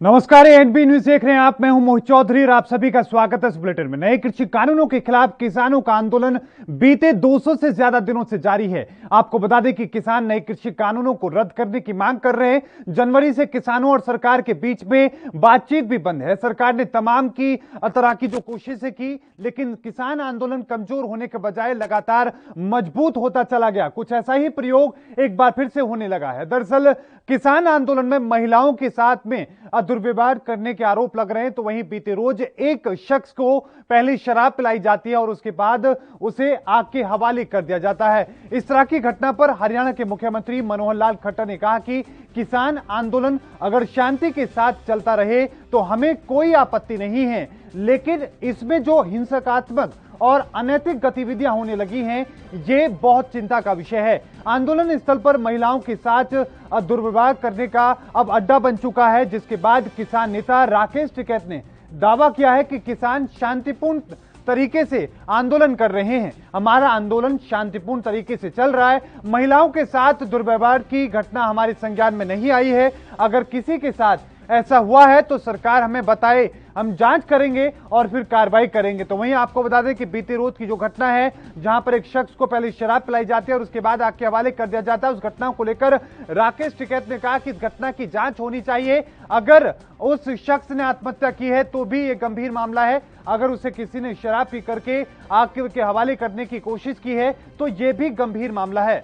नमस्कार, ANP news देख रहे हैं आप। मैं हूं मोहित चौधरी और आप सभी का स्वागत है इस बुलेटिन में। नए कृषि कानूनों के खिलाफ किसानों का आंदोलन बीते 200 से ज्यादा दिनों से जारी है। आपको बता दें कि किसान नए कृषि कानूनों को रद्द करने की मांग कर रहे हैं। जनवरी से किसानों और सरकार के बीच में बातचीत भी बंद है। सरकार ने तमाम की तरह की जो कोशिशें की, लेकिन किसान आंदोलन कमजोर होने के बजाय लगातार मजबूत होता चला गया। कुछ ऐसा ही प्रयोग एक बार फिर से होने लगा है। दरअसल किसान आंदोलन में महिलाओं के साथ में दुर्व्यवहार करने के आरोप लग रहे हैं। तो वहीं बीते रोज एक शख्स को पहले शराब पिलाई जाती है और उसके बाद उसे आग के हवाले कर दिया जाता है। इस तरह की घटना पर हरियाणा के मुख्यमंत्री मनोहर लाल खट्टर ने कहा कि किसान आंदोलन अगर शांति के साथ चलता रहे तो हमें कोई आपत्ति नहीं है, लेकिन इसमें जो हिंसात्मक और अनैतिक गतिविधियां होने लगी हैं, ये बहुत चिंता का विषय है। आंदोलन स्थल पर महिलाओं के साथ दुर्व्यवहार करने का अब अड्डा बन चुका है, जिसके बाद किसान नेता राकेश टिकैत ने दावा किया है कि किसान शांतिपूर्ण तरीके से आंदोलन कर रहे हैं। हमारा आंदोलन शांतिपूर्ण तरीके से चल रहा है। महिलाओं के साथ दुर्व्यवहार की घटना हमारे संज्ञान में नहीं आई है। अगर किसी के साथ ऐसा हुआ है तो सरकार हमें बताए, हम जांच करेंगे और फिर कार्रवाई करेंगे। तो वहीं आपको बता दें कि बीते रोज की जो घटना है, जहां पर एक शख्स को पहले शराब पिलाई जाती है और उसके बाद आग के हवाले कर दिया जाता है, उस घटना को लेकर राकेश टिकैत ने कहा कि इस घटना की जांच होनी चाहिए। अगर उस शख्स ने आत्महत्या की है तो भी यह गंभीर मामला है। अगर उसे किसी ने शराब पी करके आग के हवाले करने की कोशिश की है तो यह भी गंभीर मामला है।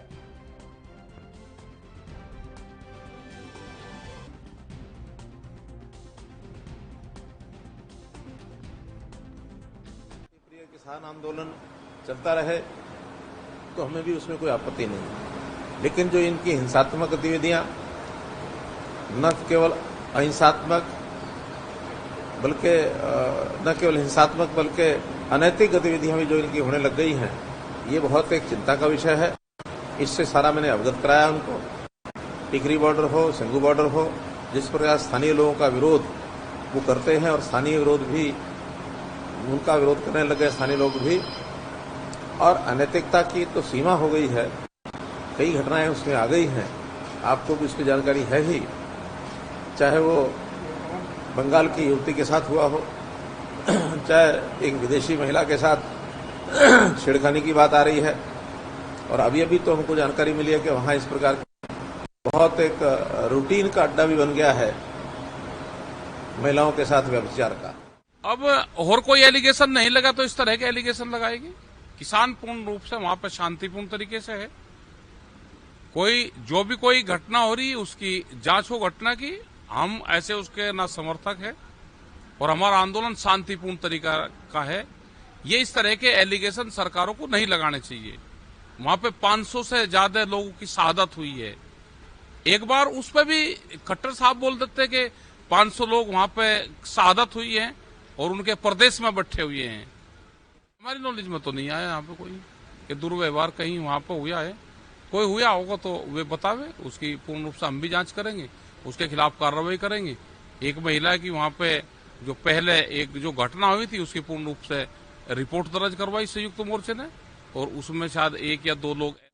किसान आंदोलन चलता रहे तो हमें भी उसमें कोई आपत्ति नहीं, लेकिन जो इनकी हिंसात्मक गतिविधियां न केवल अहिंसात्मक बल्कि न केवल हिंसात्मक बल्कि अनैतिक गतिविधियां भी जो इनकी होने लग गई हैं, ये बहुत एक चिंता का विषय है। इससे सारा मैंने अवगत कराया उनको। टिकरी बॉर्डर हो, सिंगू बॉर्डर हो, जिस प्रकार स्थानीय लोगों का विरोध वो करते हैं और स्थानीय विरोध भी उनका विरोध करने लगे स्थानीय लोग भी, और अनैतिकता की तो सीमा हो गई है। कई घटनाएं उसमें आ गई हैं, आपको भी उसकी जानकारी है ही। चाहे वो बंगाल की युवती के साथ हुआ हो, चाहे एक विदेशी महिला के साथ छेड़खानी की बात आ रही है, और अभी अभी तो हमको जानकारी मिली है कि वहां इस प्रकार बहुत एक रूटीन का अड्डा भी बन गया है महिलाओं के साथ व्यभिचार का। अब और कोई एलिगेशन नहीं लगा तो इस तरह के एलिगेशन लगाएगी। किसान पूर्ण रूप से वहां पर शांतिपूर्ण तरीके से है। कोई घटना हो रही है उसकी जांच हो घटना की। हम ऐसे उसके ना समर्थक है और हमारा आंदोलन शांतिपूर्ण तरीका का है। ये इस तरह के एलिगेशन सरकारों को नहीं लगाने चाहिए। वहां पे 500 से ज्यादा लोगों की शहादत हुई है। एक बार उस पर भी खट्टर साहब बोल देते कि 500 लोग वहां पे शहादत हुई है और उनके प्रदेश में बैठे हुए हैं। हमारी नॉलेज में तो नहीं आया यहाँ पे कोई कि दुर्व्यवहार कहीं वहां पे हुआ है। कोई हुआ होगा तो वे बतावे, उसकी पूर्ण रूप से हम भी जांच करेंगे, उसके खिलाफ कार्रवाई करेंगे। एक महिला की वहां पे जो पहले एक जो घटना हुई थी उसकी पूर्ण रूप से रिपोर्ट दर्ज करवाई संयुक्त मोर्चे ने, और उसमें शायद 1 या 2 लोग।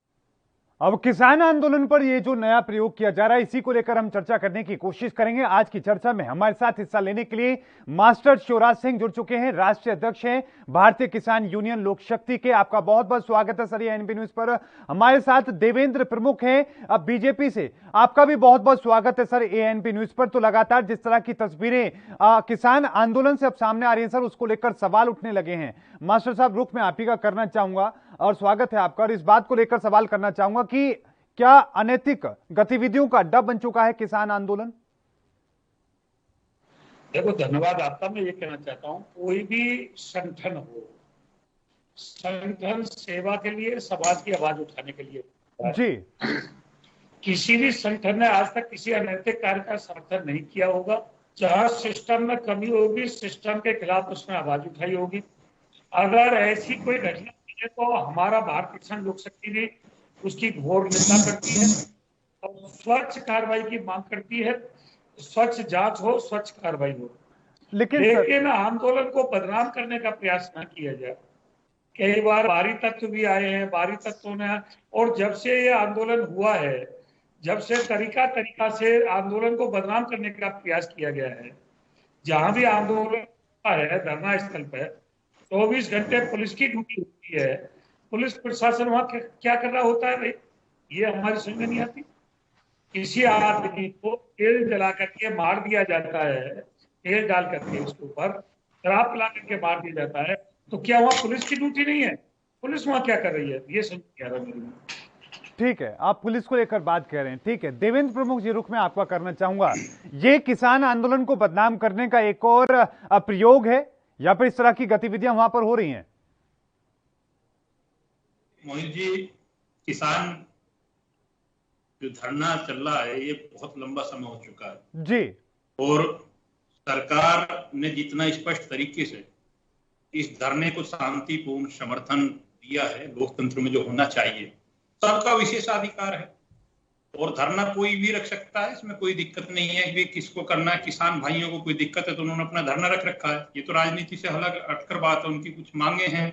अब किसान आंदोलन पर यह जो नया प्रयोग किया जा रहा है, इसी को लेकर हम चर्चा करने की कोशिश करेंगे। आज की चर्चा में हमारे साथ हिस्सा लेने के लिए मास्टर शिवराज सिंह जुड़ चुके हैं, राष्ट्रीय अध्यक्ष हैं भारतीय किसान यूनियन लोक शक्ति के। आपका बहुत बहुत स्वागत है सर एएनपी न्यूज पर। हमारे साथ देवेंद्र प्रमुख हैं अब बीजेपी से, आपका भी बहुत बहुत स्वागत है सर एएनपी न्यूज पर। तो लगातार जिस तरह की तस्वीरें किसान आंदोलन से अब सामने आ रही है सर, उसको लेकर सवाल उठने लगे हैं। मास्टर साहब, रुख मैं आप ही का करना चाहूंगा और स्वागत है आपका, और इस बात को लेकर सवाल करना चाहूंगा कि क्या अनैतिक गतिविधियों का अड्डा बन चुका है किसान आंदोलन? देखो, धन्यवाद आपका। मैं ये कहना चाहता हूँ, कोई भी संगठन हो, संगठन सेवा के लिए, समाज की आवाज उठाने के लिए जी। किसी भी संगठन ने आज तक किसी अनैतिक कार्य का समर्थन नहीं किया होगा। जहां सिस्टम में कमी होगी, सिस्टम के खिलाफ उसने आवाज उठाई होगी। अगर ऐसी कोई घटना है तो हमारा भारतीय किसान लोक शक्ति भी उसकी घोर निंदा करती है और स्वच्छ कार्रवाई की मांग करती है। स्वच्छ जांच हो, स्वच्छ कार्रवाई हो, लेकिन आंदोलन को बदनाम करने का प्रयास न किया जाए। कई बार बाहरी तत्व भी आए हैं, बाहरी तत्वों ने, और जब से ये आंदोलन हुआ है, जब से तरीका तरीका से आंदोलन को बदनाम करने का प्रयास किया गया है, जहां भी आंदोलन है धरना स्थल पर 24 घंटे पुलिस की ड्यूटी होती है। पुलिस प्रशासन वहां क्या कर रहा होता है भाई, ये हमारी समझ में नहीं आती। किसी आदमी को तेल जला करके मार दिया जाता है, तेल डाल करके उसके ऊपर शराब पिला करके मार दिया जाता है, तो क्या वहां पुलिस की ड्यूटी नहीं है? पुलिस वहां क्या कर रही है, ये समझ नहीं आ रहा मेरे को। ठीक है, आप पुलिस को लेकर बात कह रहे हैं, ठीक है। देवेंद्र प्रमुख जी, रुख में आपका करना चाहूंगा, ये किसान आंदोलन को बदनाम करने का एक और प्रयोग है या फिर इस तरह की गतिविधियां वहां पर हो रही हैं? मोहित जी, किसान जो धरना चल रहा है ये बहुत लंबा समय हो चुका है जी, और सरकार ने जितना स्पष्ट तरीके से इस धरने को शांतिपूर्ण समर्थन दिया है, लोकतंत्र में जो होना चाहिए, सबका विशेषाधिकार है और धरना कोई भी रख सकता है, इसमें कोई दिक्कत नहीं है कि किसको करना है। किसान भाइयों को कोई दिक्कत है तो उन्होंने अपना धरना रख रखा है, ये तो राजनीति से अलग हटकर बात है, उनकी कुछ मांगे हैं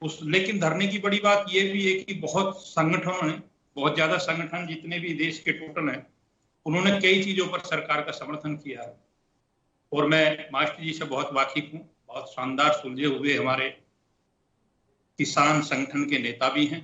लेकिन धरने की बड़ी बात ये भी है कि बहुत संगठनों ने, बहुत ज्यादा संगठन जितने भी देश के टोटल हैं, उन्होंने कई चीजों पर सरकार का समर्थन किया है और मैं मास्टर जी से बहुत वाकिफ हूँ। बहुत शानदार सुलझे हुए हमारे किसान संगठन के नेता भी हैं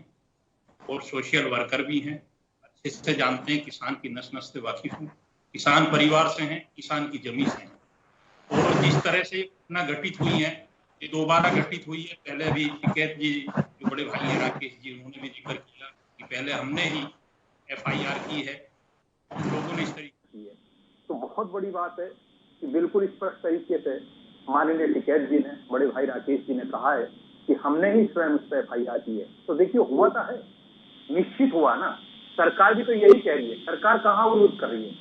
और सोशल वर्कर भी हैं, अच्छे से जानते हैं, किसान की नस नस से वाकिफ हूँ, किसान परिवार से हैं, किसान की जमीन से हैं। और जिस तरह से घटना घटित हुई है ये दोबारा घटित हुई है। पहले भी टिकैत जी जो बड़े भाई हैं राकेश जी, उन्होंने भी जिक्र किया कि पहले हमने ही FIR की है, लोगों ने इस तरीके की है। तो बहुत बड़ी बात है कि बिल्कुल स्पष्ट तरीके से माननीय टिकैत जी ने, बड़े भाई राकेश जी ने कहा है कि हमने ही स्वयं उस पर FIR की है। तो देखिए हुआ था है, निश्चित हुआ ना। सरकार भी तो यही कह रही है, सरकार कहाँ विरोध कर रही है,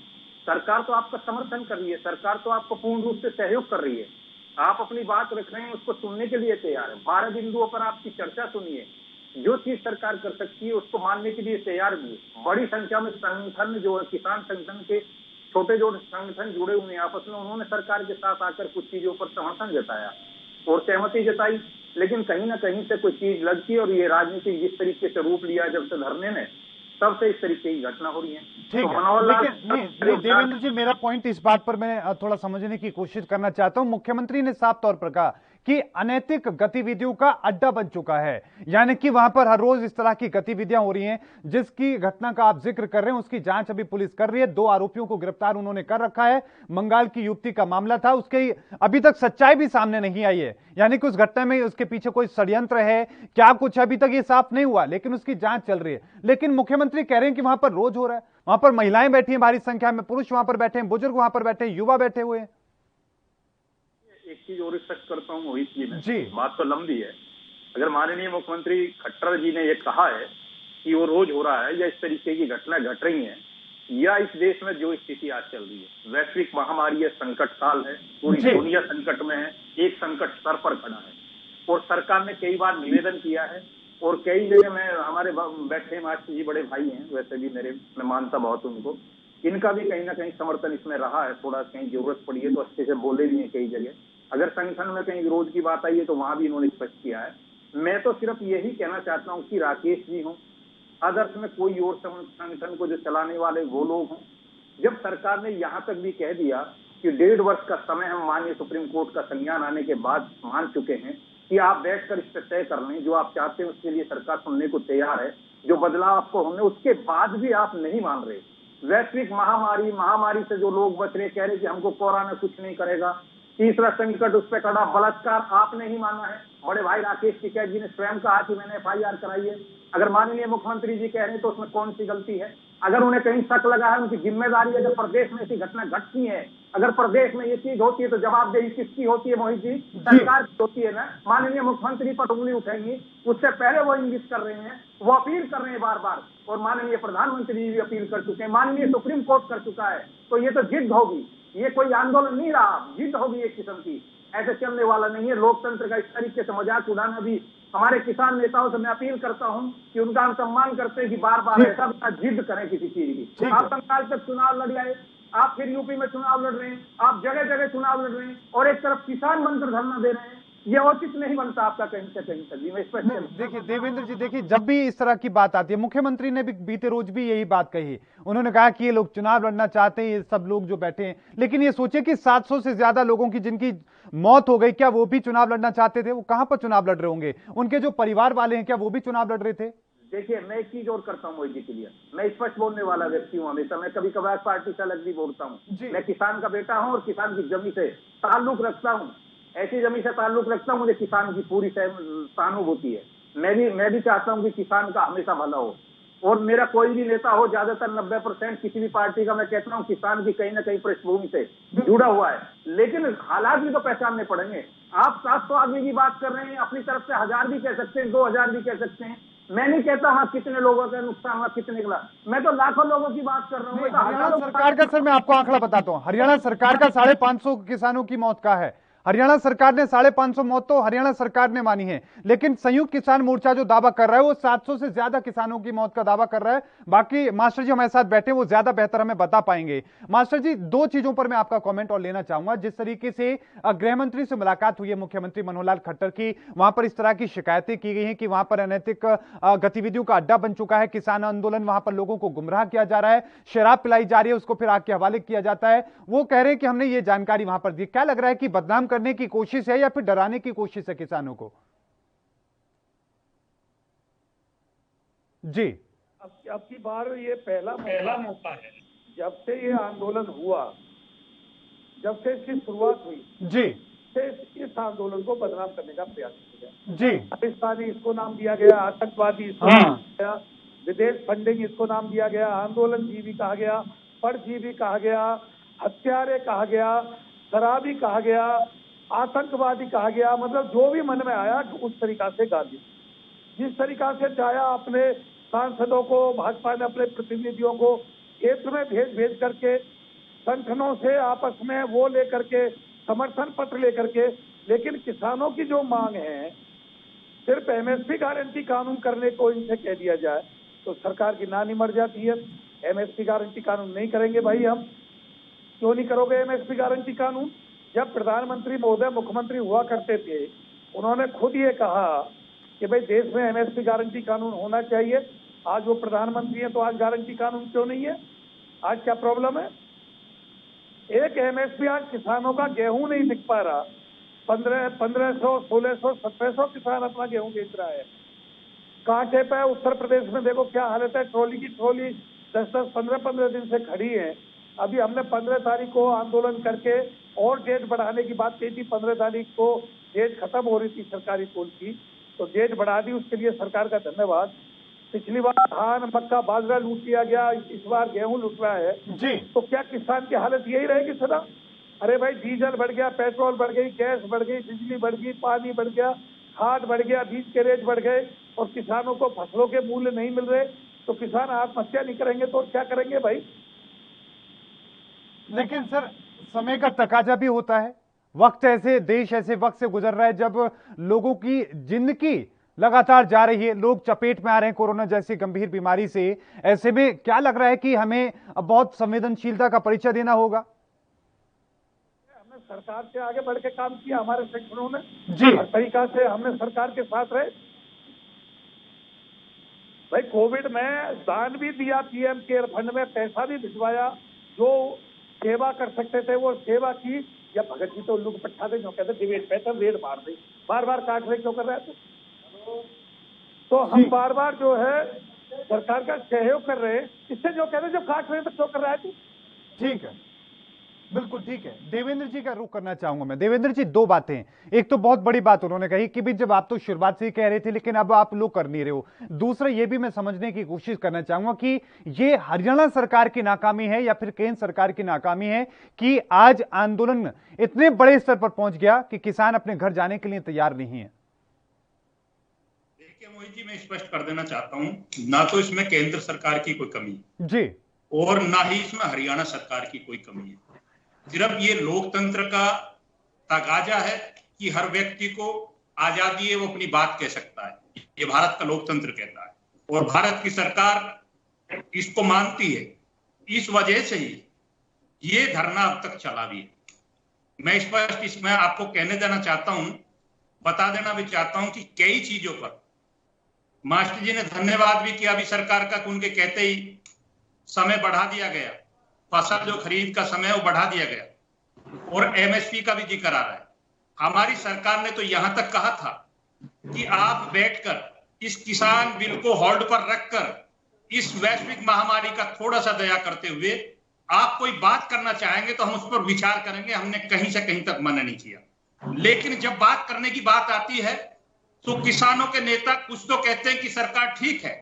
सरकार तो आपका समर्थन कर रही है, सरकार तो आपको पूर्ण रूप से सहयोग कर रही है। आप अपनी बात रख रहे हैं, उसको सुनने के लिए तैयार है। 12 बिंदुओं पर आपकी चर्चा सुनिए, जो चीज सरकार कर सकती है उसको मानने के लिए तैयार भी है। बड़ी संख्या में संगठन जो है, किसान संगठन के छोटे जो संगठन जुड़े हुए हैं आपस में, उन्होंने सरकार के साथ आकर कुछ चीजों पर समर्थन जताया और सहमति जताई, लेकिन कहीं ना कहीं से कोई चीज लगती है और ये राजनीति जिस तरीके से रूप लिया जब से धरने ने, तब से इस तरीके की घटना हो रही है। ठीक तो है, लेकिन नहीं देवेंद्र जी, मेरा पॉइंट इस बात पर मैं थोड़ा समझने की कोशिश करना चाहता हूं। मुख्यमंत्री ने साफ तौर पर कहा कि अनैतिक गतिविधियों का अड्डा बन चुका है, यानी कि वहां पर हर रोज इस तरह की गतिविधियां हो रही हैं। जिसकी घटना का आप जिक्र कर रहे हैं उसकी जांच अभी पुलिस कर रही है, 2 आरोपियों को गिरफ्तार उन्होंने कर रखा है। बंगाल की युवती का मामला था, उसके अभी तक सच्चाई भी सामने नहीं आई है, यानी कि उस घटना में उसके पीछे कोई षड्यंत्र है क्या, कुछ अभी तक ये साफ नहीं हुआ, लेकिन उसकी जांच चल रही है। लेकिन मुख्यमंत्री कह रहे हैं कि वहां पर रोज हो रहा है, वहां पर महिलाएं बैठी हैं भारी संख्या में, पुरुष वहां पर बैठे हैं, बुजुर्ग वहां पर बैठे हैं, युवा बैठे हुए हैं। एक चीज और स्पष्ट करता हूँ मोहित जी, बात तो लंबी है। अगर माननीय मुख्यमंत्री खट्टर जी ने ये कहा है कि वो रोज हो रहा है या इस तरीके की घटना घट रही है, या इस देश में जो स्थिति आज चल रही है, वैश्विक महामारी है, संकट काल है, पूरी दुनिया संकट में है, एक संकट सर पर खड़ा है और सरकार ने कई बार निवेदन किया है और कई जगह में हमारे बैठे मास्टर जी बड़े भाई हैं, वैसे भी मैं मानता बहुत उनको, इनका भी कहीं ना कहीं समर्थन इसमें रहा है। थोड़ा कहीं जरूरत पड़ी है तो अच्छे से बोले भी हैं कई जगह। अगर संगठन में कहीं विरोध की बात आई है तो वहां भी इन्होंने स्पष्ट किया है। मैं तो सिर्फ यही कहना चाहता हूँ कि राकेश जी हों, आदर्श में कोई और संगठन को जो चलाने वाले वो लोग हों, जब सरकार ने यहाँ तक भी कह दिया कि 1.5 वर्ष का समय हम माननीय सुप्रीम कोर्ट का संज्ञान आने के बाद मान चुके हैं कि आप बैठकर इस पर तय कर लें, जो आप चाहते हैं उसके लिए सरकार सुनने को तैयार है, जो बदलाव आपको होने, उसके बाद भी आप नहीं मान रहे। वैश्विक महामारी से जो लोग बच रहे, कह रहे कि हमको कोरोना कुछ नहीं करेगा, तीसरा संकट उस पर खड़ा, बलात्कार आपने ही माना है। बड़े भाई राकेश टिकैत जी ने स्वयं कहा कि मैंने FIR कराई है। अगर माननीय मुख्यमंत्री जी कह रहे हैं तो उसमें कौन सी गलती है? अगर उन्हें कहीं शक लगा है, उनकी जिम्मेदारी है। अगर प्रदेश में ऐसी घटना घटती है, अगर प्रदेश में ये चीज होती है तो जवाबदेही किसकी होती है मोहित जी? सरकार की होती है ना। माननीय मुख्यमंत्री पर उंगली उठेंगी, उससे पहले वो इंगित कर रहे हैं, वो अपील कर रहे हैं बार बार, और माननीय प्रधानमंत्री जी भी अपील कर चुके हैं, माननीय सुप्रीम कोर्ट कर चुका है। तो ये तो जिद होगी, ये कोई आंदोलन नहीं रहा, जिद होगी एक किस्म की। ऐसे चलने वाला नहीं है लोकतंत्र का। इस तरीके से मजाक उड़ाना भी, हमारे किसान नेताओं से मैं अपील करता हूं कि उनका हम सम्मान करते हैं कि बार बार ऐसा जिद करें किसी चीज की। आप बंगाल तक चुनाव लड़ आए, आप फिर यूपी में चुनाव लड़ रहे हैं, आप जगह जगह चुनाव लड़ रहे हैं और एक तरफ किसान बनकर धरना दे रहे हैं। ये उचित नहीं बनता आपका कहीं से कहीं तक। मैं स्पष्ट देखिए देवेंद्र जी, देखिए जब भी इस तरह की बात आती है, मुख्यमंत्री ने भी बीते रोज भी यही बात कही। उन्होंने कहा कि ये लोग चुनाव लड़ना चाहते हैं, ये सब लोग जो बैठे हैं, लेकिन ये सोचे कि 700 से ज्यादा लोगों की जिनकी मौत हो गई, क्या वो भी चुनाव लड़ना चाहते थे? वो कहां पर चुनाव लड़ रहे होंगे? उनके जो परिवार वाले हैं, क्या वो भी चुनाव लड़ रहे थे? देखिए, मैं एक चीज और करता हूँ मोहित जी के लिए, मैं स्पष्ट बोलने वाला व्यक्ति हूँ हमेशा। मैं कभी कभार पार्टी से अलग भी बोलता हूँ। मैं किसान का बेटा हूँ और किसान की जमीन से ताल्लुक रखता हूँ, ऐसी जमीन से ताल्लुक रखता हूँ, मुझे किसान की पूरी सहानुभूति है। मैं भी चाहता हूँ कि किसान का हमेशा भला हो, और मेरा कोई भी नेता हो, ज्यादातर 90% किसी भी पार्टी का, मैं कहता हूँ किसान की कहीं ना कहीं पृष्ठभूमि से जुड़ा हुआ है। लेकिन हालात भी तो पहचानने पड़ेंगे। आप 700 आदमी की बात कर रहे हैं, अपनी तरफ से 1000 भी कह सकते हैं, 2000 भी कह सकते हैं। मैं नहीं कहता हाँ कितने लोगों का नुकसान हुआ, कितने का, मैं तो लाखों लोगों की बात कर रहा हूँ। हरियाणा सरकार का, सर मैं आपको आंकड़ा बताता हूँ, हरियाणा सरकार का 550 किसानों की मौत का है। हरियाणा सरकार ने 550 मौत तो हरियाणा सरकार ने मानी है, लेकिन संयुक्त किसान मोर्चा जो दावा कर रहा है वो 700 से ज्यादा किसानों की मौत का दावा कर रहा है। बाकी मास्टर जी हमारे साथ बैठे, वो ज्यादा बेहतर हमें बता पाएंगे। मास्टर जी, दो चीजों पर मैं आपका कमेंट और लेना चाहूंगा। जिस तरीके से गृह मंत्री से मुलाकात हुई है मुख्यमंत्री मनोहर लाल खट्टर की, वहां पर इस तरह की शिकायतें की गई हैं कि वहां पर अनैतिक गतिविधियों का अड्डा बन चुका है किसान आंदोलन, वहां पर लोगों को गुमराह किया जा रहा है, शराब पिलाई जा रही है, उसको फिर आग के हवाले किया जाता है। वो कह रहे हैं कि हमने ये जानकारी वहां पर दी। क्या लग रहा है कि बदनाम करने की कोशिश है या फिर डराने की कोशिश है किसानों को? जी, अब की बार ये पहला मौका है जब से ये आंदोलन हुआ, जब से इसकी शुरुआत हुई जी, से इस आंदोलन को बदनाम करने का प्रयास किया गया। जी, पाकिस्तानी इसको नाम दिया गया, आतंकवादी इसको नाम दिया गया, विदेश फंडिंग इसको नाम दिया गया, आंदोलन जीवी कहा गया, परजीवी कहा गया, हत्यारे कहा गया, शराबी कहा गया, आतंकवादी कहा गया। मतलब जो भी मन में आया उस तरीका से गा दिया। जिस तरीका से चाहा अपने सांसदों को, भाजपा ने अपने प्रतिनिधियों को क्षेत्र में भेज करके, संगठनों से आपस में वो लेकर के, समर्थन पत्र लेकर के। लेकिन किसानों की जो मांग है, सिर्फ एमएसपी गारंटी कानून करने को इनसे कह दिया जाए तो सरकार की नानी मर जाती है। एमएसपी गारंटी कानून नहीं करेंगे भाई हम। क्यों नहीं करोगे एमएसपी गारंटी कानून? जब प्रधानमंत्री महोदय मुख्यमंत्री हुआ करते थे, उन्होंने खुद ये कहा कि भाई देश में एमएसपी गारंटी कानून होना चाहिए। आज वो प्रधानमंत्री है तो आज गारंटी कानून क्यों नहीं है? आज क्या प्रॉब्लम है? एक एमएसपी आज किसानों का गेहूं नहीं बिक पा रहा। 1500, 1600, 1700 किसान अपना गेहूं बेच रहा है। कांटे पे उत्तर प्रदेश में देखो क्या हालत है। ट्रॉली की ट्रॉली 10-10, 15-15 दिन से खड़ी है। अभी हमने 15 तारीख को आंदोलन करके और डेट बढ़ाने की बात कही थी। 15 तारीख को डेट खत्म हो रही थी सरकारी स्कूल की, तो डेट बढ़ा दी, उसके लिए सरकार का धन्यवाद। पिछली बार धान, मक्का, बाजरा लूट लिया गया, इस बार गेहूं लूट रहा है जी। तो क्या किसान की हालत यही रहेगी सदा? अरे भाई डीजल बढ़ गया, पेट्रोल बढ़ गई, गैस बढ़ गई, बिजली बढ़ गई, पानी बढ़ गया, खाद बढ़ गया, बीज के रेट बढ़ गए और किसानों को फसलों के मूल्य नहीं मिल रहे, तो किसान आत्महत्या नहीं करेंगे तो क्या करेंगे भाई? लेकिन सर समय का तकाजा भी होता है। देश ऐसे वक्त से गुजर रहा है जब लोगों की जिंदगी लगातार जा रही है, लोग चपेट में आ रहे हैं कोरोना जैसी गंभीर बीमारी से। ऐसे में क्या लग रहा है कि हमें बहुत संवेदनशीलता का परिचय देना होगा? हमने सरकार से आगे बढ़ के काम किया, हमारे संगठनों ने जी, हर तरीका से हमने सरकार के साथ रहे। भाई कोविड में दान भी दिया, पीएम केयर फंड में पैसा भी भिजवाया, जो सेवा कर सकते थे वो सेवा की। या भगत जी तो उल्लू को पट्टा थे, जो कहते डिबेट पे रेड मार दी, बार बार काट रहे क्यों कर रहे थे? तो हम बार बार जो है सरकार का सहयोग कर रहे हैं। इससे जो कहते जो काट रहे हैं तो क्यों कर रहा है? ठीक है, बिल्कुल ठीक है। देवेंद्र जी का रुख करना चाहूंगा मैं। देवेंद्र जी, दो बातें। एक तो बहुत बड़ी बात उन्होंने कही कि भी जब आप तो शुरुआत से ही कह रहे थे लेकिन अब आप लोग कर नहीं रहे हो। दूसरा ये भी मैं समझने की कोशिश करना चाहूंगा कि ये हरियाणा सरकार की नाकामी है या फिर केंद्र सरकार की नाकामी है कि आज आंदोलन इतने बड़े स्तर पर पहुंच गया कि किसान अपने घर जाने के लिए तैयार नहीं है। देखिए मोहित जी, मैं स्पष्ट कर देना चाहता हूं, ना तो इसमें केंद्र सरकार की कोई कमी जी और ना ही इसमें हरियाणा सरकार की कोई कमी है। सिर्फ ये लोकतंत्र का तकाजा है कि हर व्यक्ति को आजादी है, वो अपनी बात कह सकता है। ये भारत का लोकतंत्र कहता है और भारत की सरकार इसको मानती है। इस वजह से ही ये धरना अब तक चला भी है। मैं स्पष्ट इसमें आपको कहने देना चाहता हूं बता देना भी चाहता हूं कि कई चीजों पर मास्टर जी ने धन्यवाद भी किया अभी सरकार का, उनके कहते ही समय बढ़ा दिया गया, फसल जो खरीद का समय वो बढ़ा दिया गया और एमएसपी का भी जिक्र आ रहा है। हमारी सरकार ने तो यहां तक कहा था कि आप बैठकर इस किसान बिल को होल्ड पर रखकर इस वैश्विक महामारी का थोड़ा सा दया करते हुए आप कोई बात करना चाहेंगे तो हम उस पर विचार करेंगे। हमने कहीं से कहीं तक मना नहीं किया, लेकिन जब बात करने की बात आती है तो किसानों के नेता कुछ तो कहते हैं कि सरकार ठीक है,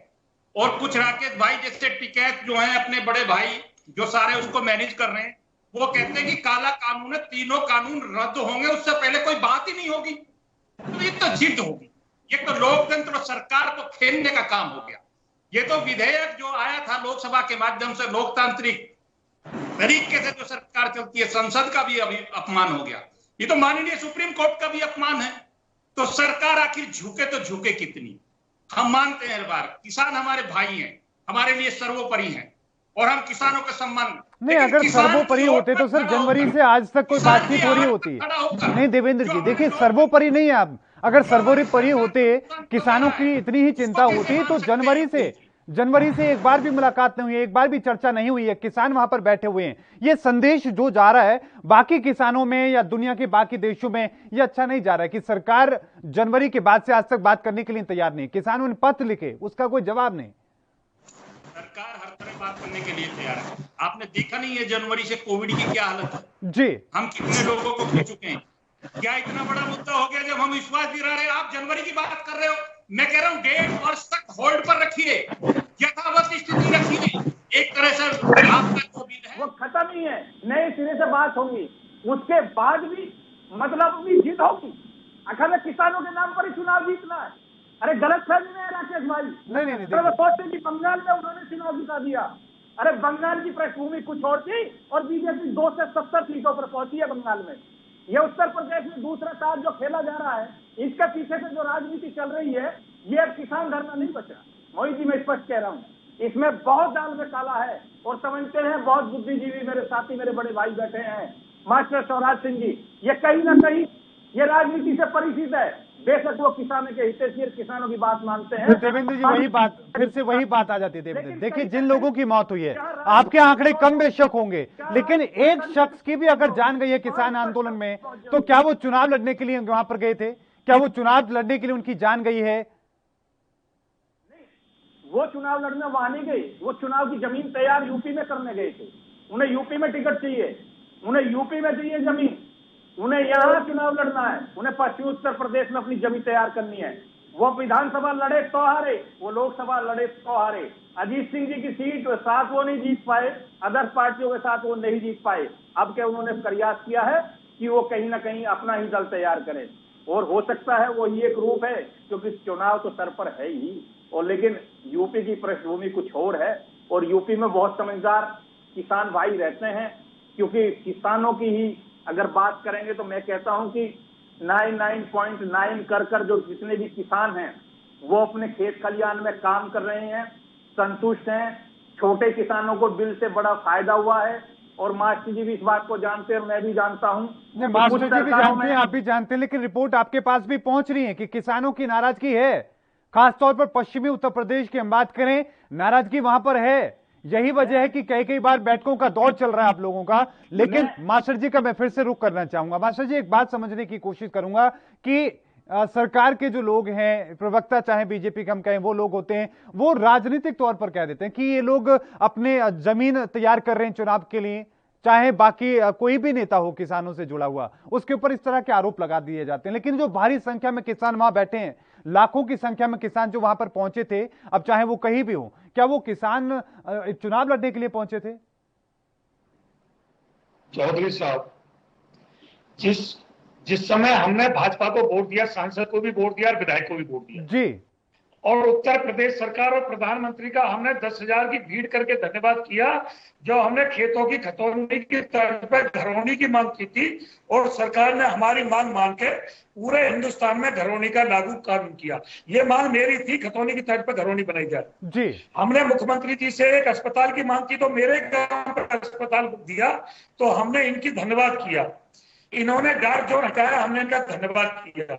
और कुछ राकेश भाई जैसे टिकैत जो हैं अपने बड़े भाई जो सारे उसको मैनेज कर रहे हैं, वो कहते हैं कि काला कानून है, तीनों कानून रद्द होंगे, उससे पहले कोई बात ही नहीं होगी। तो ये तो जिद होगी, ये तो लोकतंत्र और सरकार को खेलने का काम हो गया। ये तो विधेयक जो आया था लोकसभा के माध्यम से लोकतांत्रिक तरीके से जो सरकार चलती है, संसद का भी अभी अपमान हो गया। ये तो माननीय सुप्रीम कोर्ट का भी अपमान है। तो सरकार आखिर झुके तो झुके कितनी? हम मानते हैं हर बार किसान हमारे भाई हैं, हमारे लिए सर्वोपरि हैं और हम किसानों का सम्मान। नहीं, अगर सर्वोपरि होते तो सर जनवरी से आज तक कोई बातचीत हो रही होती। नहीं देवेंद्र जी, देखिए सर्वोपरि नहीं है आप, अगर सर्वोपरि होते, किसानों की इतनी ही चिंता होती तो जनवरी से एक बार भी मुलाकात नहीं हुई, एक बार भी चर्चा नहीं हुई है। किसान वहां पर बैठे हुए हैं। ये संदेश जो जा रहा है बाकी किसानों में या दुनिया के बाकी देशों में, ये अच्छा नहीं जा रहा है कि सरकार जनवरी के बाद से आज तक बात करने के लिए तैयार नहीं। किसानों ने पत्र लिखे, उसका कोई जवाब नहीं। सरकार हर तरह बात करने के लिए तैयार है। आपने देखा नहीं है जनवरी से कोविड की क्या हालत है जी, हम कितने लोगों को खो चुके हैं। क्या इतना बड़ा मुद्दा हो गया जब हम विश्वास दिला रहे हैं? आप जनवरी की बात कर रहे हो, मैं कह रहा हूँ 1.5 वर्ष तक होल्ड पर रखिए, यथावत स्थिति रखिए। एक तरह से आपका कोविड है वो खत्म ही है, नए सिरे से बात होगी, उसके बाद भी मतलब अपनी जीत होगी। अगर किसानों के नाम पर ही चुनाव जीतना है, अरे गलत फहमी नहीं है राकेश भाई। नहीं तो वो सोचते कि बंगाल में उन्होंने चुनाव जिता दिया। अरे बंगाल की पृष्ठभूमि कुछ और थी और बीजेपी 2 से 70 सीटों पर पहुंची है बंगाल में। ये उत्तर प्रदेश में दूसरा साल जो खेला जा रहा है, इसके पीछे से जो राजनीति चल रही है, ये अब किसान धरना नहीं बचा। मोहित जी मैं स्पष्ट कह रहा हूँ, इसमें बहुत दाल में काला है और समझते हैं बहुत बुद्धिजीवी मेरे साथी मेरे बड़े भाई बैठे हैं मास्टर स्वराज सिंह जी, ये कहीं ना कहीं ये राजनीति से परिचित है। बेशक वो किसानों के हितैषी किसानों की बात मानते हैं। देवेंद्र जी वही बात, फिर से वही बात आ जाती है देवेंद्र। देखिए जिन लोगों की मौत हुई है, आपके आंकड़े कम बेशक होंगे, लेकिन एक शख्स की भी अगर जान गई है किसान आंदोलन में, तो क्या वो चुनाव लड़ने के लिए वहां पर गए थे? क्या वो चुनाव लड़ने के लिए उनकी जान गई है? वो चुनाव लड़ने वहां नहीं गई, वो चुनाव की जमीन तैयार यूपी में करने गए थे। उन्हें यूपी में टिकट चाहिए, उन्हें यूपी में चाहिए जमीन, उन्हें यहाँ चुनाव लड़ना है, उन्हें पश्चिमी उत्तर प्रदेश में अपनी जमीन तैयार करनी है। वो विधानसभा लड़े तो हारे, वो लोकसभा लड़े तो हारे। अजीत सिंह जी की सीट साथ वो नहीं जीत पाए, अदर पार्टियों के साथ वो नहीं जीत पाए। अब क्या उन्होंने प्रयास किया है कि वो कहीं ना कहीं अपना ही दल तैयार करें, और हो सकता है वो ही एक रूप है, क्योंकि चुनाव तो सर पर है ही, और लेकिन यूपी की पृष्ठभूमि कुछ और है। और यूपी में बहुत समझदार किसान भाई रहते हैं, क्योंकि किसानों की ही अगर बात करेंगे तो मैं कहता हूं कि 99.9 कर जो जितने भी किसान हैं वो अपने खेत खलियान में काम कर रहे हैं, संतुष्ट हैं। छोटे किसानों को बिल से बड़ा फायदा हुआ है, और मास्टर जी भी इस बात को जानते हैं, मैं भी जानता हूं। मास्टर जी भी जानते हैं, आप भी जानते हैं, लेकिन रिपोर्ट आपके पास भी पहुंच रही है कि किसानों की नाराजगी है, खासतौर पर पश्चिमी उत्तर प्रदेश की हम बात करें, नाराजगी वहां पर है। यही वजह है कि कई बार बैठकों का दौर चल रहा है आप लोगों का। लेकिन मास्टर जी का मैं फिर से रुख करना चाहूंगा। मास्टर जी एक बात समझने की कोशिश करूंगा कि सरकार के जो लोग हैं, प्रवक्ता चाहे बीजेपी के हम कहें, वो लोग होते हैं, वो राजनीतिक तौर पर कह देते हैं कि ये लोग अपने जमीन तैयार कर रहे हैं चुनाव के लिए, चाहे बाकी कोई भी नेता हो किसानों से जुड़ा हुआ, उसके ऊपर इस तरह के आरोप लगा दिए जाते हैं। लेकिन जो भारी संख्या में किसान वहां बैठे हैं, लाखों की संख्या में किसान जो वहां पर पहुंचे थे, अब चाहे वो कहीं भी हो, क्या वो किसान चुनाव लड़ने के लिए पहुंचे थे? चौधरी साहब, जिस समय हमने भाजपा को वोट दिया, सांसद को भी वोट दिया और विधायक को भी वोट दिया जी, और उत्तर प्रदेश सरकार और प्रधानमंत्री का हमने 10,000 की भीड़ करके धन्यवाद किया, जो हमने खेतों की खतौनी की तर्ज पर घरौनी की मांग की थी, और सरकार ने हमारी मांग मान के पूरे हिंदुस्तान में घरौनी का लागू कानून किया। ये मांग मेरी थी, खतौनी की तर्ज पर घरौनी बनाई जाए जी। हमने मुख्यमंत्री जी से एक अस्पताल की मांग की, तो मेरे गांव पर अस्पताल दिया, तो हमने इनकी धन्यवाद किया। इन्होंने गाड़ जोड़ हटाया, हमने इनका धन्यवाद किया।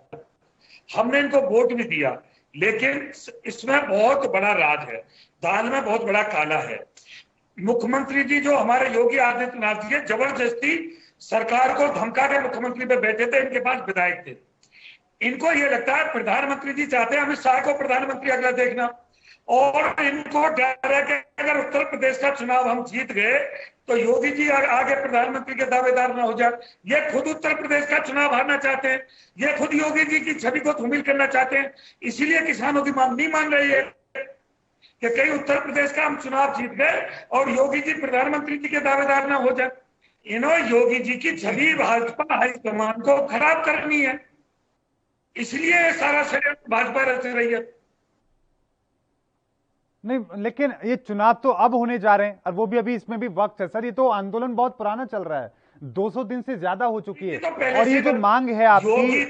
हमने इनको वोट भी दिया, लेकिन इसमें बहुत बड़ा राज है, दाल में बहुत बड़ा काला है। मुख्यमंत्री जी जो हमारे योगी आदित्यनाथ जी है, जबरदस्ती सरकार को धमका के मुख्यमंत्री पे बैठे थे, इनके पास विधायक थे। इनको ये लगता है प्रधानमंत्री जी चाहते हैं अमित शाह को प्रधानमंत्री अगला देखना, और इनको डर है कि अगर उत्तर प्रदेश का चुनाव हम जीत गए तो योगी जी आगे प्रधानमंत्री के दावेदार ना हो जाए। ये खुद उत्तर प्रदेश का चुनाव हारना चाहते हैं, ये खुद योगी जी की छवि को धूमिल करना चाहते हैं। इसीलिए किसानों की मांग नहीं मान रही है कि कहीं उत्तर प्रदेश का हम चुनाव जीत गए और योगी जी प्रधानमंत्री जी के दावेदार ना हो जाए। इन्होंने योगी जी की छवि भाजपा हाईकमान को खराब करनी है, इसलिए सारा षड्यंत्र भाजपा रच रही है। नहीं, लेकिन ये चुनाव तो अब होने जा रहे हैं और वो भी अभी इसमें भी वक्त है सर। ये तो आंदोलन बहुत पुराना चल रहा है, 200 दिन से ज्यादा हो चुकी है, और ये जो मांग है आपकी।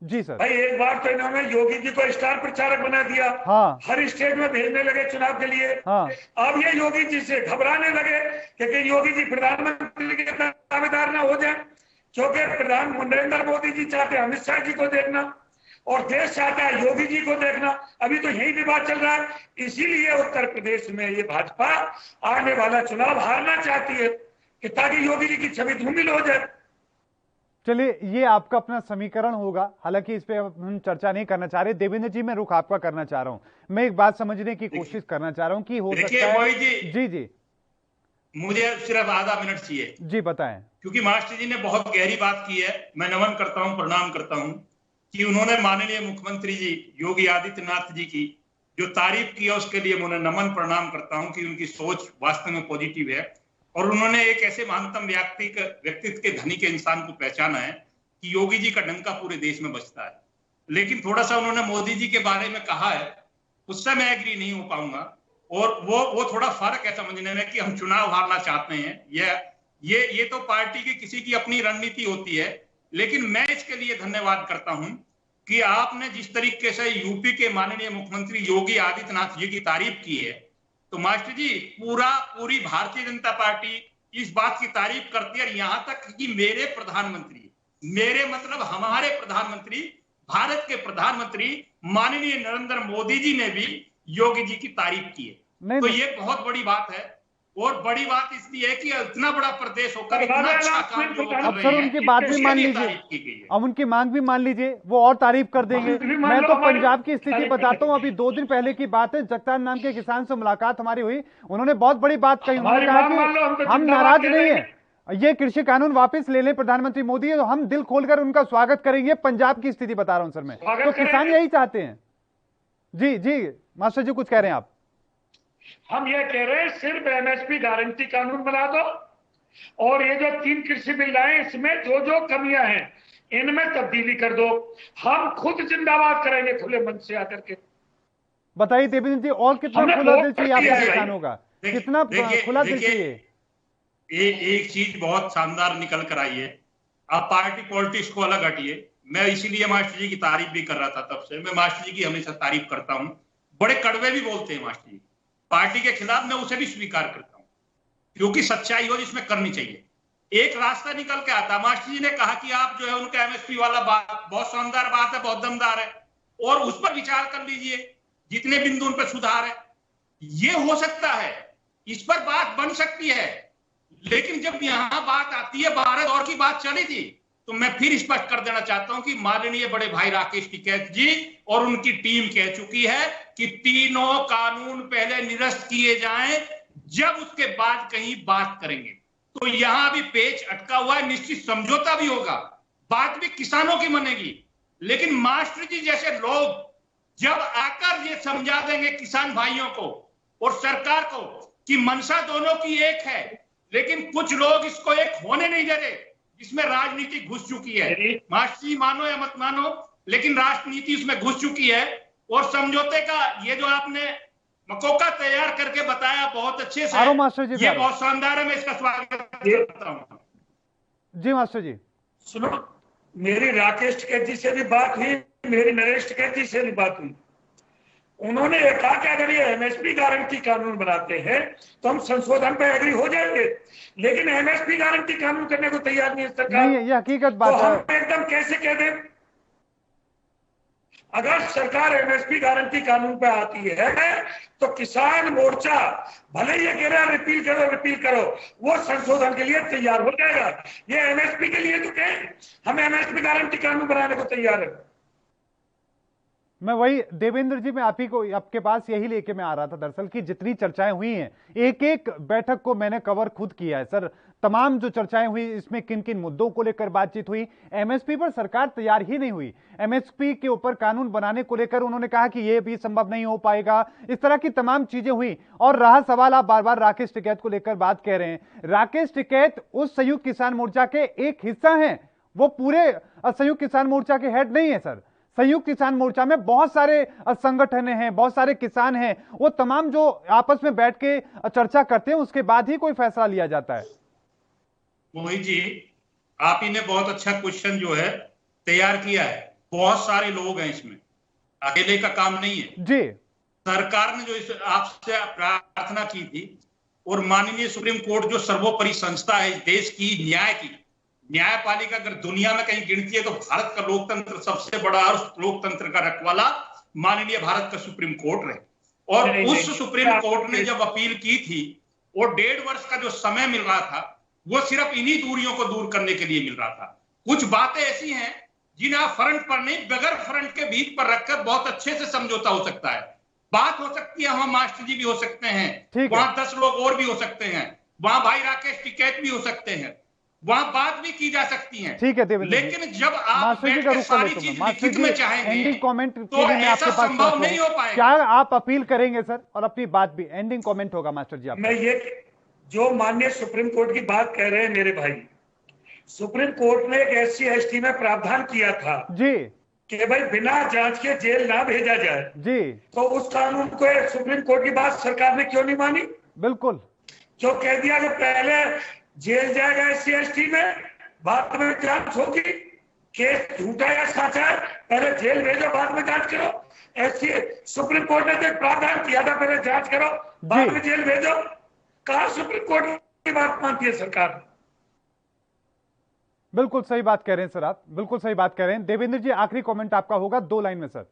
जी सर। भाई एक बार तो इन्होंने योगी जी को स्टार प्रचारक बना दिया, हाँ, हर स्टेट में भेजने लगे चुनाव के लिए। हाँ, अब ये योगी जी से घबराने लगे कि योगी जी प्रधानमंत्री के दावेदार ना हो जाए, क्योंकि प्रधानमंत्री नरेंद्र मोदी जी चाहते हैं अमित शाह जी को देखना और देश चाहता है योगी जी को देखना। अभी तो यही विवाद चल रहा है, इसीलिए उत्तर प्रदेश में ये भाजपा आने वाला चुनाव हारना चाहती है कि ताकि योगी जी की छवि धूमिल हो जाए। चलिए, ये आपका अपना समीकरण होगा, हालांकि इस पे हम चर्चा नहीं करना चाह रहे। देवेंद्र जी, मैं रुख आपका करना चाह रहा हूं। मैं एक बात समझने की कोशिश करना चाह रहा हूं कि हो सकता है। जी जी, मुझे सिर्फ आधा मिनट चाहिए। जी बताएं। क्योंकि मास्टर जी ने बहुत गहरी बात की है, मैं नमन करता हूं, प्रणाम करता हूं कि उन्होंने माननीय मुख्यमंत्री जी योगी आदित्यनाथ जी की जो तारीफ की है उसके लिए मैं उन्हें नमन प्रणाम करता हूं कि उनकी सोच वास्तव में पॉजिटिव है और उन्होंने एक ऐसे महानतम व्यक्तित्व के धनी के इंसान को पहचाना है कि योगी जी का डंका पूरे देश में बजता है। लेकिन थोड़ा सा उन्होंने मोदी जी के बारे में कहा है, उससे मैं एग्री नहीं हो पाऊंगा, और वो थोड़ा फर्क है समझने में कि हम चुनाव हारना चाहते हैं। ये तो पार्टी की किसी की अपनी रणनीति होती है, लेकिन मैं इसके लिए धन्यवाद करता हूं कि आपने जिस तरीके से यूपी के माननीय मुख्यमंत्री योगी आदित्यनाथ जी की तारीफ की है, तो मास्टर जी पूरी भारतीय जनता पार्टी इस बात की तारीफ करती है, यहां तक कि मेरे प्रधानमंत्री, मेरे मतलब हमारे प्रधानमंत्री, भारत के प्रधानमंत्री माननीय नरेंद्र मोदी जी ने भी योगी जी की तारीफ की है। तो ये बहुत बड़ी बात है, और बड़ी बात इसलिए है कि इतना बड़ा प्रदेश होकर इतना अच्छा काम जो कर अब सर उनकी बात भी मान लीजिए, अब उनकी मांग भी मान लीजिए, वो और तारीफ कर देंगे। मैं तो पंजाब की स्थिति बताता हूं, अभी 2 दिन पहले की बात है, जगतार नाम के किसान से मुलाकात हमारी हुई, उन्होंने बहुत बड़ी बात कही। उन्होंने कहा कि हम नाराज नहीं है, ये कृषि कानून वापस ले लें प्रधानमंत्री मोदी, तो हम दिल खोलकर उनका स्वागत करेंगे। पंजाब की स्थिति बता रहा हूं सर मैं, तो किसान यही चाहते हैं। जी जी मास्टर जी, कुछ कह रहे हैं आप? हम ये कह रहे हैं सिर्फ एमएसपी गारंटी कानून बना दो, और ये जो 3 कृषि बिल आए इसमें जो कमियां हैं इनमें तब्दीली कर दो। हम खुद जिंदाबाद करेंगे खुले मन से आकर के। बताइए देवेंद्र जी, और कितना खुला दिल चाहिए आपको किसानों का, कितना खुला दिल चाहिए? एक चीज बहुत शानदार निकल कर आई है। आप पार्टी पॉलिटिक्स को अलग हटिए, मैं इसीलिए मास्टर जी की तारीफ भी कर रहा था, तब से मैं मास्टर जी की हमेशा तारीफ करता हूं। बड़े कड़वे भी बोलते हैं मास्टर जी, पार्टी के खिलाफ मैं उसे भी स्वीकार करता हूं, क्योंकि सच्चाई हो जिसमें करनी चाहिए। एक रास्ता निकल के आता। मास्टर जी ने कहा कि आप जो है उनका एमएसपी वाला बात बहुत शानदार बात है, बहुत दमदार है, और उस पर विचार कर लीजिए, जितने बिंदु उन पर सुधार है ये हो सकता है, इस पर बात बन सकती है। लेकिन जब यहां बात आती है, भारत दौर की बात चली थी, तो मैं फिर स्पष्ट कर देना चाहता हूं कि माननीय बड़े भाई राकेश टिकैत जी और उनकी टीम कह चुकी है कि तीनों कानून पहले निरस्त किए जाएं, जब उसके बाद कहीं बात करेंगे। तो यहां भी पेच अटका हुआ है, निश्चित समझौता भी होगा, बात भी किसानों की बनेगी। लेकिन मास्टर जी जैसे लोग जब आकर ये समझा देंगे किसान भाइयों को और सरकार को कि मंशा दोनों की एक है, लेकिन कुछ लोग इसको एक होने नहीं दे रहे, जिसमें राजनीति घुस चुकी है। मास्टर जी मानो या मत मानो, लेकिन राजनीति उसमें घुस चुकी है। और समझौते का ये जो आपने मकोका तैयार करके बताया बहुत अच्छे से, मास्टर जी, ये बहुत शानदार है, मैं इसका स्वागत करता हूं। जी मास्टर जी, सुनो, मेरी राकेश टिकैत जी से भी बात हुई, मेरी नरेश टिकैत जी से भी बात हुई। उन्होंने कहा कि अगर ये एमएसपी गारंटी कानून बनाते हैं तो हम संशोधन पे एग्री हो जाएंगे, लेकिन एमएसपी गारंटी कानून करने को तैयार नहीं है सरकार। नहीं, ये हकीकत बात तो है। हम एकदम कैसे कह दें अगर सरकार एमएसपी गारंटी कानून पे आती है तो किसान मोर्चा भले ये कह रहा है रिपील करो, वो संशोधन के लिए तैयार हो जाएगा। ये एमएसपी के लिए तो कहें हम एमएसपी गारंटी कानून बनाने को तैयार है। मैं वही देवेंद्र जी, मैं आपके पास यही लेके मैं आ रहा था दरअसल कि जितनी चर्चाएं हुई हैं, एक एक बैठक को मैंने कवर खुद किया है सर। तमाम जो चर्चाएं हुई इसमें किन किन मुद्दों को लेकर बातचीत हुई, एमएसपी पर सरकार तैयार ही नहीं हुई। एमएसपी के ऊपर कानून बनाने को लेकर उन्होंने कहा कि यह भी संभव नहीं हो पाएगा। इस तरह की तमाम चीजें हुई। और रहा सवाल, आप बार बार राकेश टिकैत को लेकर बात कह रहे हैं। राकेश टिकैत उस संयुक्त किसान मोर्चा के एक हिस्सा हैं, वो पूरे संयुक्त किसान मोर्चा के हेड नहीं है सर। संयुक्त किसान मोर्चा में बहुत सारे संगठन हैं, बहुत सारे किसान हैं, वो तमाम जो आपस में बैठ के चर्चा करते हैं उसके बाद ही कोई फैसला लिया जाता है। मोहित जी, आप ही ने बहुत अच्छा क्वेश्चन जो है तैयार किया है। बहुत सारे लोग हैं इसमें, अकेले का काम नहीं है जी। सरकार ने जो इस आपसे प्रार्थना की थी और माननीय सुप्रीम कोर्ट जो सर्वोपरि संस्था है इस देश की, न्याय की न्यायपालिका अगर दुनिया में कहीं गिनती है तो भारत का लोकतंत्र सबसे बड़ा और लोकतंत्र का रखवाला माननीय भारत का सुप्रीम कोर्ट रहे। और उस सुप्रीम कोर्ट ने जब अपील की थी और 1.5 वर्ष का जो समय मिल रहा था वो सिर्फ इन्हीं दूरियों को दूर करने के लिए मिल रहा था। कुछ बातें ऐसी हैं जिन्हें आप फ्रंट पर नहीं, बगैर फ्रंट के बीच पर रखकर बहुत अच्छे से समझौता हो सकता है। बात हो सकती है, वहां मास्टर जी भी हो सकते हैं, वहां 10 लोग और भी हो सकते हैं, वहां भाई राकेश टिकैत भी हो सकते हैं, वहां बात भी की जा सकती है। ठीक है देवेंद्र, लेकिन जब आप बैठ के सारी चीज लिखित में चाहेंगे एंडिंग कमेंट तो ऐसा संभव नहीं हो पाएगा। क्या आप अपील करेंगे सर? और अपनी बात भी एंडिंग कमेंट होगा मास्टर जी। मैं ये जो माननीय सुप्रीम कोर्ट की बात कह रहे हैं मेरे भाई, सुप्रीम कोर्ट ने एक SC ST में प्रावधान किया था जी कि भाई बिना जांच के जेल ना भेजा जाए जी, तो उस कानून को सुप्रीम कोर्ट की बात सरकार ने क्यों नहीं मानी? बिल्कुल, जो कह दिया कि पहले जेल जाएगा SC ST में, बाद में जांच होगी, केस झूठा या सच्चा है, पहले जेल भेजो बाद में जांच करो। सुप्रीम कोर्ट ने तो प्रावधान किया था पहले जांच करो बाद में जेल भेजो। कहा सुप्रीम कोर्ट की बात मानती है सरकार? बिल्कुल सही बात कह रहे हैं सर, आप बिल्कुल सही बात कह रहे हैं। देवेंद्र जी, आखिरी कमेंट आपका होगा 2 लाइन में सर।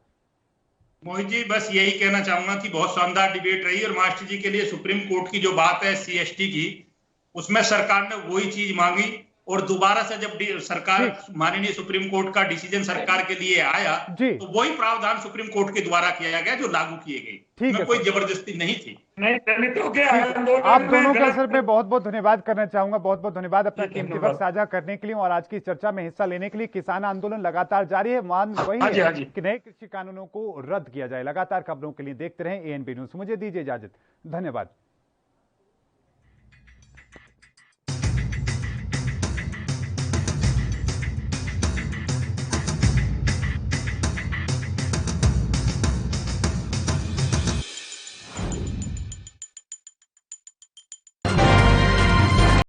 मोहित जी, बस यही कहना चाहूंगा कि बहुत शानदार डिबेट रही और मास्टर जी के लिए सुप्रीम कोर्ट की जो बात है SC ST की, उसमें सरकार ने वही चीज मांगी और दोबारा से जब सरकार माननीय सुप्रीम कोर्ट का डिसीजन सरकार के लिए आया तो वही प्रावधान सुप्रीम कोर्ट के द्वारा किया गया जो लागू किए गए। में कोई जबरदस्ती नहीं थी। आप दोनों का सर मैं बहुत बहुत धन्यवाद करना चाहूंगा, बहुत बहुत धन्यवाद अपना कीमती वक्त साझा करने के लिए और आज की चर्चा में हिस्सा लेने के लिए। किसान आंदोलन लगातार जारी है, मान वही है कि नए कृषि कानूनों को रद्द किया जाए। लगातार खबरों के लिए देखते रहें ANP न्यूज। मुझे दीजिए इजाजत, धन्यवाद।